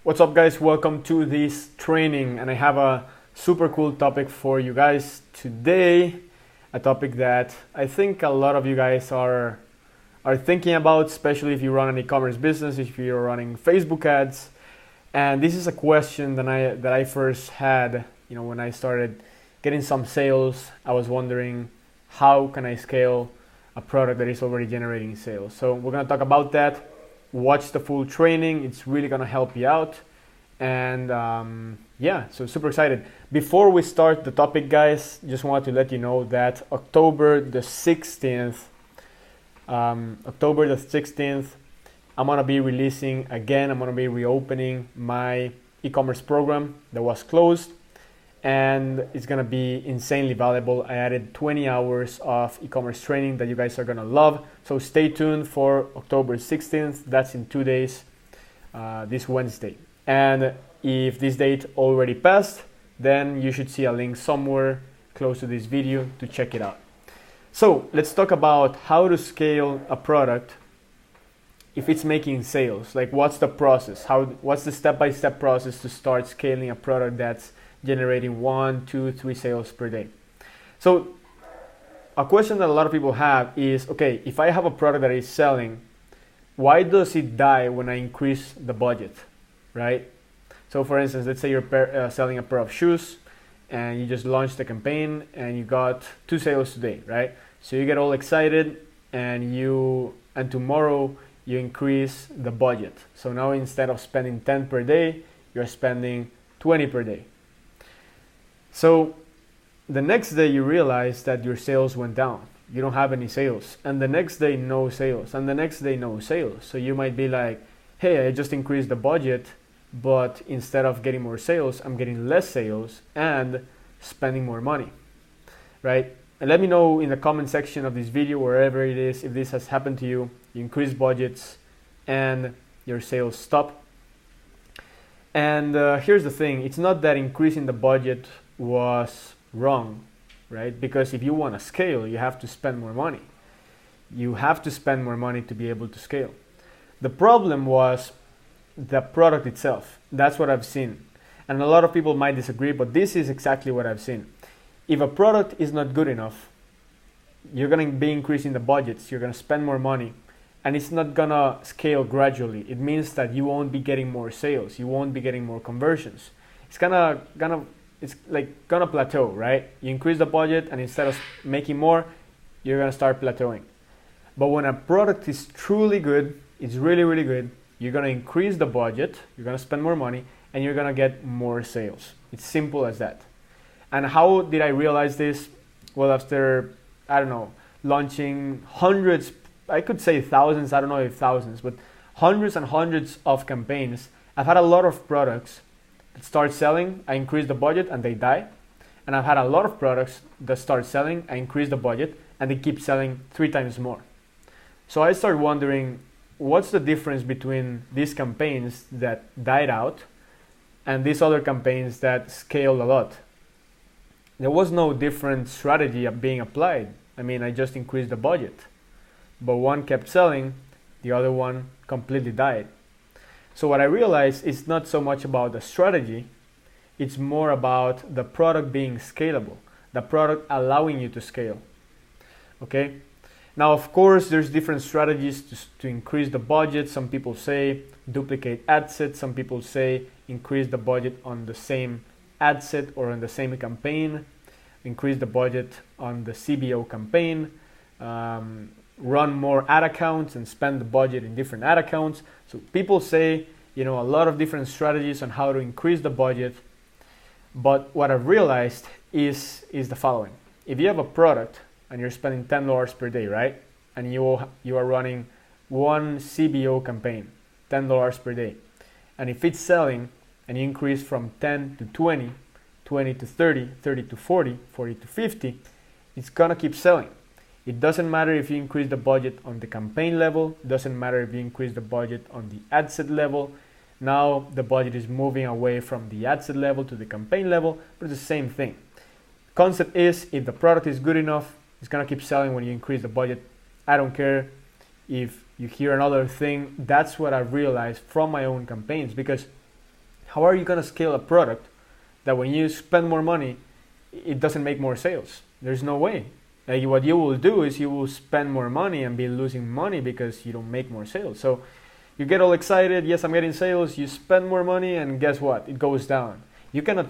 What's up, guys? Welcome to this training, and I have a super cool topic for you guys today. A topic that I think a lot of you guys are thinking about, especially if you run an e-commerce business, if you're running Facebook ads. And this is a question that I first had, when I started getting some sales. I was wondering, how can I scale a product that is already generating sales? So we're gonna talk about that. Watch the full training. It's really gonna help you out. And so super excited. Before we start the topic, guys, just wanted to let you know that October the 16th, I'm gonna be releasing again. I'm gonna be reopening my e-commerce program that was closed, and it's gonna be insanely valuable. I added 20 hours of e-commerce training that you guys are gonna love. So stay tuned for October 16th. That's in 2 days, this Wednesday. And if this date already passed, then you should see a link somewhere close to this video to check it out. So let's talk about how to scale a product if it's making sales. Like, what's the process? What's the step-by-step process to start scaling a product that's generating 1, 2, 3 sales per day? So a question that a lot of people have is, okay, if I have a product that is selling, why does it die when I increase the budget, right? So for instance, let's say you're selling a pair of shoes and you just launched the campaign and you got 2 sales today, right? So you get all excited and tomorrow you increase the budget. So now instead of spending 10 per day, you're spending 20 per day. So the next day you realize that your sales went down. You don't have any sales. And the next day, no sales. And the next day, no sales. So you might be like, hey, I just increased the budget, but instead of getting more sales, I'm getting less sales and spending more money, right? And let me know in the comment section of this video, wherever it is, if this has happened to you. You increase budgets and your sales stop. And here's the thing. It's not that increasing the budget was wrong, right? Because if you want to scale, you have to spend more money. You have to spend more money to be able to scale. The problem was the product itself. That's what I've seen. And a lot of people might disagree, but this is exactly what I've seen. If a product is not good enough, you're going to be increasing the budgets, you're going to spend more money, and it's not going to scale gradually. It means that you won't be getting more sales, you won't be getting more conversions. It's gonna plateau, right? You increase the budget, and instead of making more, you're going to start plateauing. But when a product is truly good, it's really, really good, you're going to increase the budget, you're going to spend more money, and you're going to get more sales. It's simple as that. And how did I realize this? Well, after, launching hundreds, I could say thousands, I don't know if thousands, but hundreds and hundreds of campaigns, I've had a lot of products that start selling, I increase the budget, and they die. And I've had a lot of products that start selling, I increase the budget, and they keep selling 3 times more. So I started wondering, what's the difference between these campaigns that died out and these other campaigns that scaled a lot? There was no different strategy being applied. I just increased the budget. But one kept selling, the other one completely died. So what I realized is not so much about the strategy, it's more about the product being scalable, the product allowing you to scale. Okay? Now, of course, there's different strategies to increase the budget. Some people say duplicate ad sets. Some people say increase the budget on the same ad set or on the same campaign. Increase the budget on the CBO campaign. Run more ad accounts and spend the budget in different ad accounts. So people say, a lot of different strategies on how to increase the budget. But what I've realized is the following. If you have a product and you're spending $10 per day, right? And you are running one CBO campaign, $10 per day. And if it's selling and you increase from 10 to 20, 20 to 30, 30 to 40, 40 to 50, it's gonna keep selling. It doesn't matter if you increase the budget on the campaign level, it doesn't matter if you increase the budget on the ad set level. Now the budget is moving away from the ad set level to the campaign level, but it's the same thing. Concept is, if the product is good enough, it's gonna keep selling when you increase the budget. I don't care if you hear another thing. That's what I've realized from my own campaigns, because how are you going to scale a product that when you spend more money, it doesn't make more sales? There's no way. Like, what you will do is you will spend more money and be losing money because you don't make more sales. So you get all excited, yes, I'm getting sales, you spend more money, and guess what? It goes down. You cannot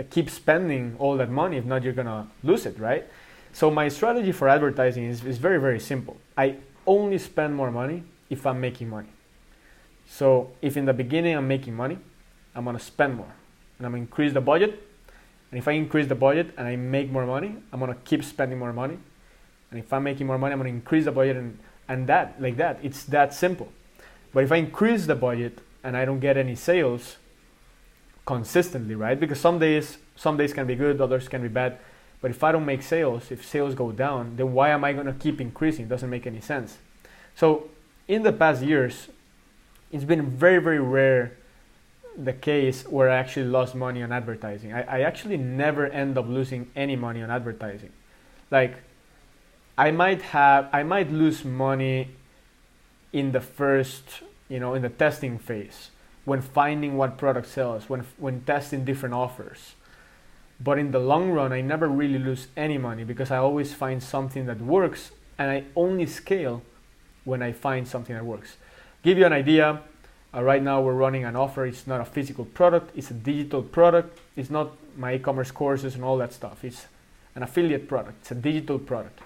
keep spending all that money, if not you're gonna lose it, right? So my strategy for advertising is very, very simple. I only spend more money if I'm making money. So if in the beginning I'm making money, I'm gonna spend more and I'm gonna increase the budget. And if I increase the budget and I make more money, I'm gonna keep spending more money. And if I'm making more money, I'm gonna increase the budget, and that, like that. It's that simple. But if I increase the budget and I don't get any sales consistently, right? Because some days can be good, others can be bad. But if I don't make sales, if sales go down, then why am I gonna keep increasing? It doesn't make any sense. So in the past years, it's been very, very rare the case where I actually lost money on advertising. I actually never end up losing any money on advertising. Like, I might lose money in the first, in the testing phase, when finding what product sells, when testing different offers. But in the long run, I never really lose any money because I always find something that works, and I only scale when I find something that works. Give you an idea, right now we're running an offer. It's not a physical product, it's a digital product. It's not my e-commerce courses and all that stuff. It's an affiliate product, it's a digital product.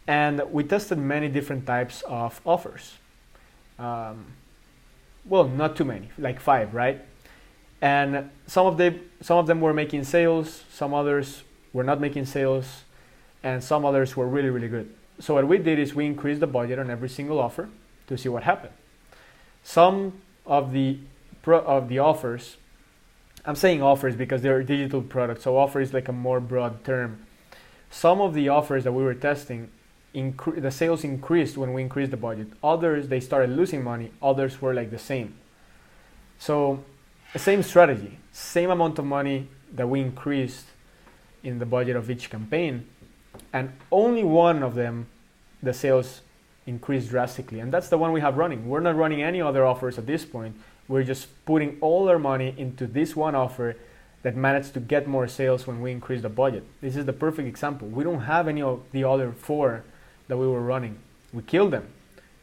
And we tested many different types of offers. Well, not too many, like 5, right? And some of them were making sales, some others were not making sales, and some others were really, really good. So what we did is we increased the budget on every single offer to see what happened. Some of the offers, I'm saying offers because they're digital products, so offer is like a more broad term. Some of the offers that we were testing, the sales increased when we increased the budget. Others, they started losing money. Others were like the same. So the same strategy, same amount of money that we increased in the budget of each campaign, and only one of them, the sales increased drastically, and that's the one we have running. We're not running any other offers at this point. We're just putting all our money into this one offer that managed to get more sales when we increased the budget. This is the perfect example. We don't have any of the other 4 that we were running. We killed them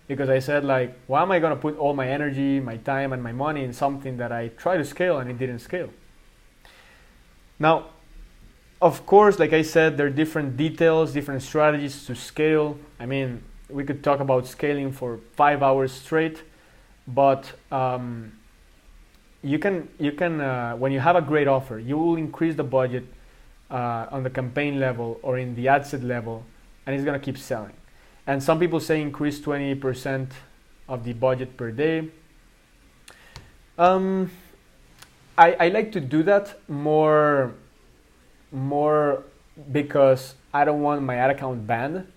because I said, like, why am I going to put all my energy, my time, and my money in something that I try to scale and it didn't scale? Now, of course, like I said, there are different details, different strategies to scale. I mean, we could talk about scaling for 5 hours straight, but you can when you have a great offer, you will increase the budget on the campaign level or in the ad set level, and it's gonna keep selling. And some people say increase 20% of the budget per day. I like to do that more because I don't want my ad account banned,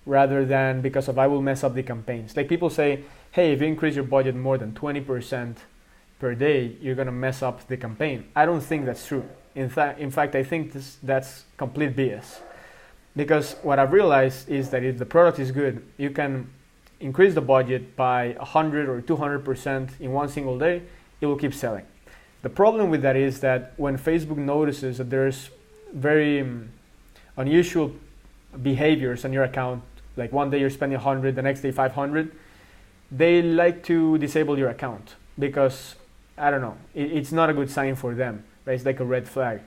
rather than because I will mess up the campaigns. Like, people say, hey, if you increase your budget more than 20% per day, you're gonna mess up the campaign. I don't think that's true. In fact, I think that's complete BS. Because what I've realized is that if the product is good, you can increase the budget by 100 or 200% in one single day, it will keep selling. The problem with that is that when Facebook notices that there's very unusual behaviors on your account, like one day you're spending 100, the next day 500, they like to disable your account because, I don't know, it's not a good sign for them, right? It's like a red flag.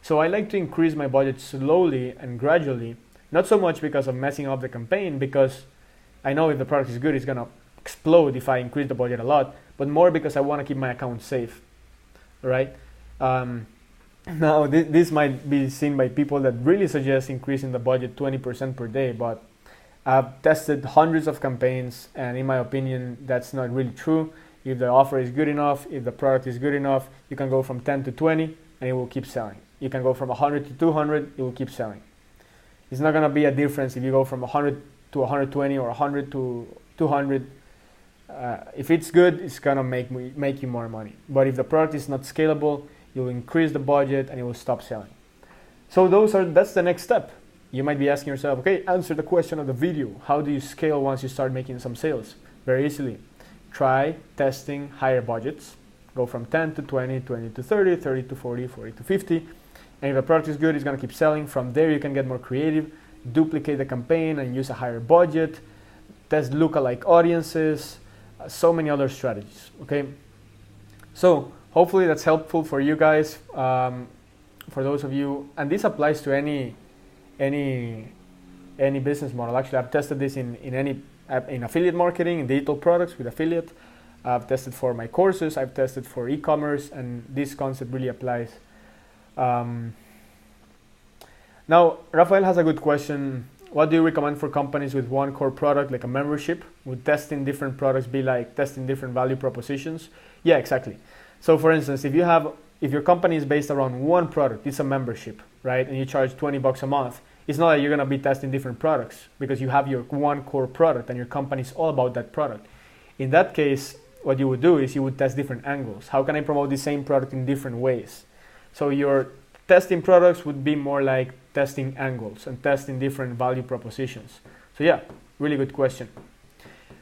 So I like to increase my budget slowly and gradually, not so much because of messing up the campaign, because I know if the product is good, it's gonna explode if I increase the budget a lot, but more because I wanna keep my account safe, right? Now, this might be seen by people that really suggest increasing the budget 20% per day, but I've tested hundreds of campaigns, and in my opinion, that's not really true. If the offer is good enough, if the product is good enough, you can go from 10 to 20 and it will keep selling. You can go from 100 to 200, it will keep selling. It's not gonna be a difference if you go from 100 to 120 or 100 to 200. If it's good, it's gonna make you more money. But if the product is not scalable, you'll increase the budget and it will stop selling. So that's the next step. You might be asking yourself, okay, answer the question of the video. How do you scale once you start making some sales? Very easily. Try testing higher budgets. go from 10 to 20, 20 to 30, 30 to 40, 40 to 50. And if the product is good, it's going to keep selling. From there, you can get more creative, duplicate the campaign and use a higher budget, test lookalike audiences, so many other strategies, okay? So hopefully that's helpful for you guys, for those of you, and this applies to any business model. Actually, I've tested this in affiliate marketing, in digital products with affiliate. I've tested for my courses, I've tested for e-commerce, and this concept really applies. Now, Rafael has a good question. What do you recommend for companies with one core product, like a membership? Would testing different products be like testing different value propositions? Yeah, exactly. So for instance, if your company is based around one product, it's a membership, right? And you charge $20 a month. It's not that you're gonna be testing different products because you have your one core product and your company is all about that product. In that case, what you would do is you would test different angles. How can I promote the same product in different ways? So your testing products would be more like testing angles and testing different value propositions. So yeah, really good question.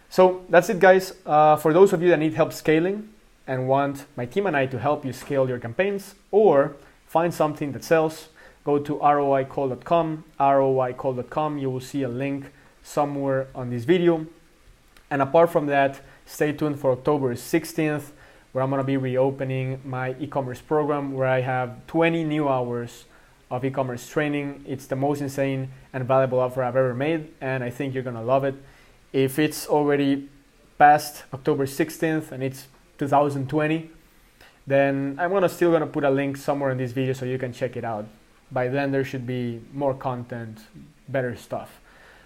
So that's it, guys. For those of you that need help scaling and want my team and I to help you scale your campaigns or find something that sells, go to roicall.com, roicall.com. You will see a link somewhere on this video. And apart from that, stay tuned for October 16th, where I'm going to be reopening my e-commerce program, where I have 20 new hours of e-commerce training. It's the most insane and valuable offer I've ever made, and I think you're going to love it. If it's already past October 16th and it's 2020, then I'm still going to put a link somewhere in this video so you can check it out. By then, there should be more content, better stuff.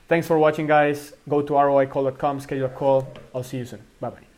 Thanks for watching, guys. Go to roicall.com, schedule a call. I'll see you soon. Bye-bye.